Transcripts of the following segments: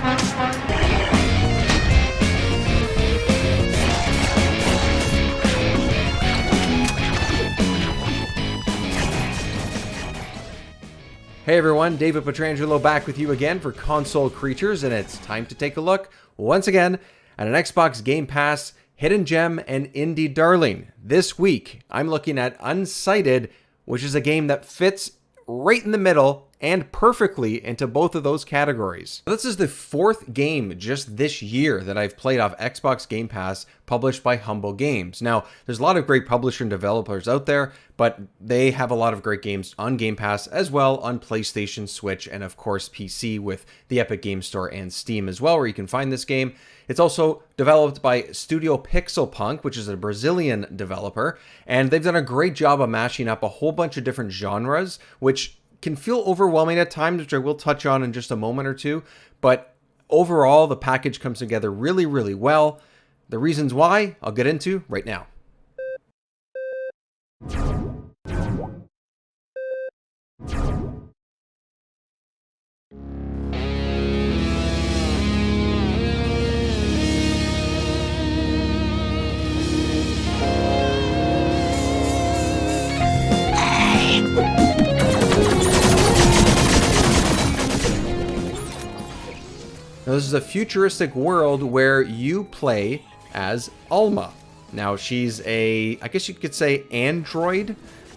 Hey everyone, David Petrangelo back with you again for Console Creatures, and it's time to take a look, once again, at an Xbox Game Pass hidden gem and indie darling. This week, I'm looking at Unsighted, which is a game that fits right in the middle and perfectly into both of those categories. This is the fourth game just this year that I've played off Xbox Game Pass, published by Humble Games. Now, there's a lot of great publisher and developers out there, but they have a lot of great games on Game Pass as well on PlayStation, Switch, and of course PC with the Epic Game Store and Steam as well, where you can find this game. It's also developed by Studio Pixelpunk, which is a Brazilian developer, and they've done a great job of mashing up a whole bunch of different genres, which can feel overwhelming at times, which I will touch on in just a moment or two, but overall the package comes together really, really well. The reasons why, I'll get into right now. Now, this is a futuristic world where you play as Alma. Now, she's I guess you could say, android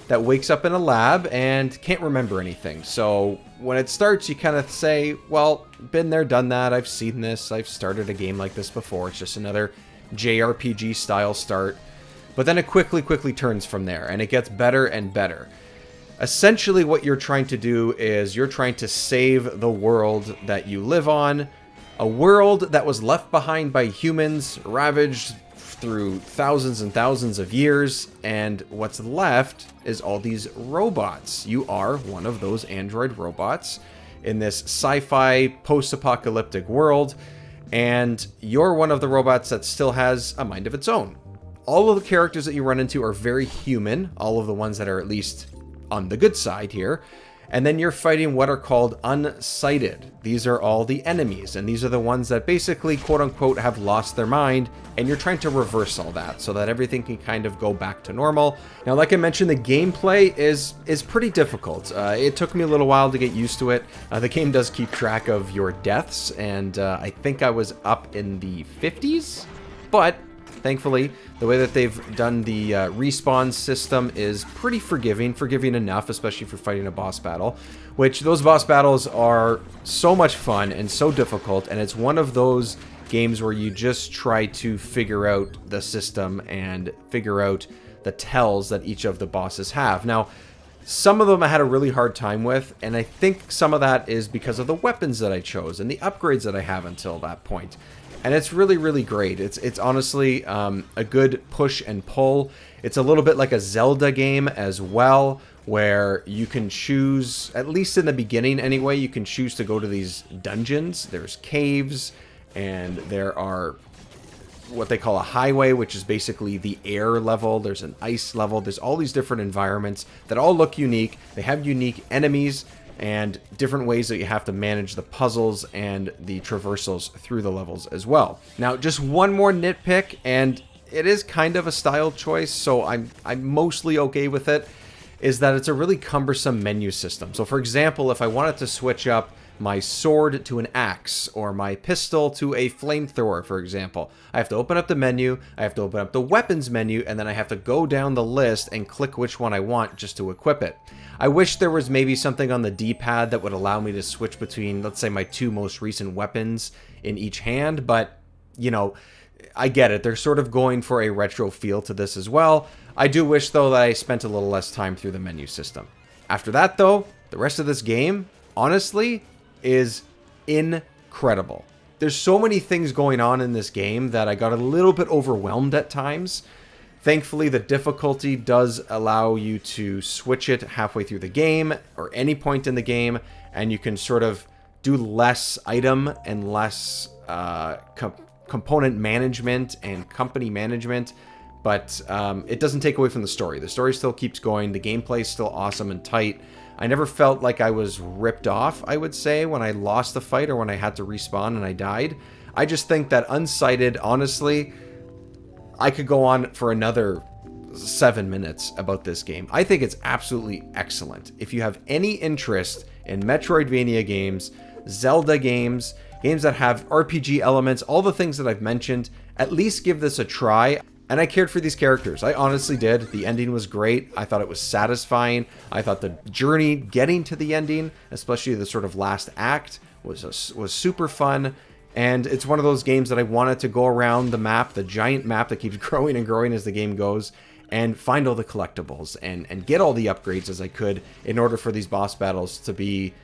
that wakes up in a lab and can't remember anything. So when it starts, you kind of say, well, been there, done that. I've seen this. I've started a game like this before. It's just another JRPG style start. But then it quickly turns from there, and it gets better and better. Essentially, what you're trying to do is you're trying to save the world that you live on. A world that was left behind by humans, ravaged through thousands and thousands of years, and what's left is all these robots. You are one of those android robots in this sci-fi post-apocalyptic world, and you're one of the robots that still has a mind of its own. All of the characters that you run into are very human, all of the ones that are at least on the good side here. And then you're fighting what are called Unsighted. These are all the enemies, and these are the ones that basically, quote-unquote, have lost their mind, and you're trying to reverse all that so that everything can kind of go back to normal. Now, like I mentioned, the gameplay is pretty difficult. It took me a little while to get used to it. The game does keep track of your deaths, and I think I was up in the 50s, but thankfully, the way that they've done the respawn system is pretty forgiving enough, especially for fighting a boss battle, which those boss battles are so much fun and so difficult, and it's one of those games where you just try to figure out the system and figure out the tells that each of the bosses have. Now, some of them I had a really hard time with, and I think some of that is because of the weapons that I chose and the upgrades that I have until that point. And it's really, really great. It's honestly a good push and pull. It's a little bit like a Zelda game as well, where you can choose, at least in the beginning anyway, you can choose to go to these dungeons. There's caves, and there are what they call a highway, which is basically the air level. There's an ice level. There's all these different environments that all look unique. They have unique enemies and different ways that you have to manage the puzzles and the traversals through the levels as well. Now, just one more nitpick, and it is kind of a style choice, so I'm mostly okay with it, is that it's a really cumbersome menu system. So for example, if I wanted to switch up my sword to an axe, or my pistol to a flamethrower, for example, I have to open up the menu, I have to open up the weapons menu, and then I have to go down the list and click which one I want just to equip it. I wish there was maybe something on the D-pad that would allow me to switch between, let's say, my two most recent weapons in each hand, but, you know, I get it. They're sort of going for a retro feel to this as well. I do wish, though, that I spent a little less time through the menu system. After that, though, the rest of this game, honestly, is incredible. There's so many things going on in this game that I got a little bit overwhelmed at times. Thankfully, the difficulty does allow you to switch it halfway through the game or any point in the game, and you can sort of do less item and less component management and company management, but it doesn't take away from the story. The story still keeps going. The gameplay is still awesome and tight. I never felt like I was ripped off, I would say, when I lost the fight or when I had to respawn and I died. I just think that Unsighted, honestly, I could go on for another 7 minutes about this game. I think it's absolutely excellent. If you have any interest in Metroidvania games, Zelda games, games that have RPG elements, all the things that I've mentioned, at least give this a try. And I cared for these characters. I honestly did. The ending was great. I thought it was satisfying. I thought the journey getting to the ending, especially the sort of last act, was super fun. And it's one of those games that I wanted to go around the map, the giant map that keeps growing and growing as the game goes, and find all the collectibles and get all the upgrades as I could in order for these boss battles to be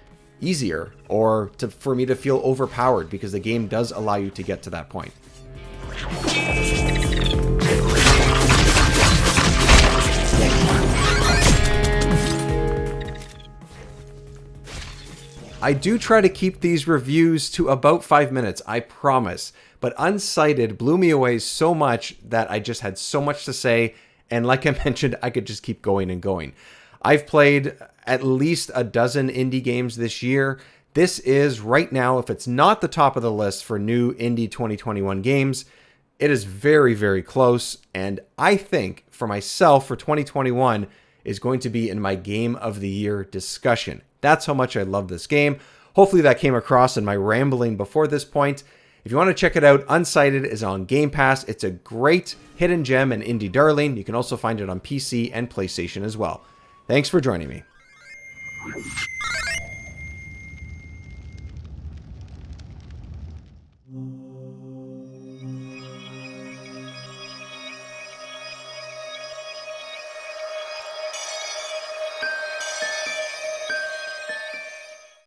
easier or for me to feel overpowered, because the game does allow you to get to that point. I do try to keep these reviews to about 5 minutes, I promise. But Unsighted blew me away so much that I just had so much to say. And like I mentioned, I could just keep going and going. I've played at least a dozen indie games this year. This is, right now, if it's not the top of the list for new indie 2021 games, it is very, very close. And I think, for myself, for 2021, is going to be in my Game of the Year discussion. That's how much I love this game. Hopefully that came across in my rambling before this point. If you want to check it out, Unsighted is on Game Pass. It's a great hidden gem and indie darling. You can also find it on PC and PlayStation as well. Thanks for joining me.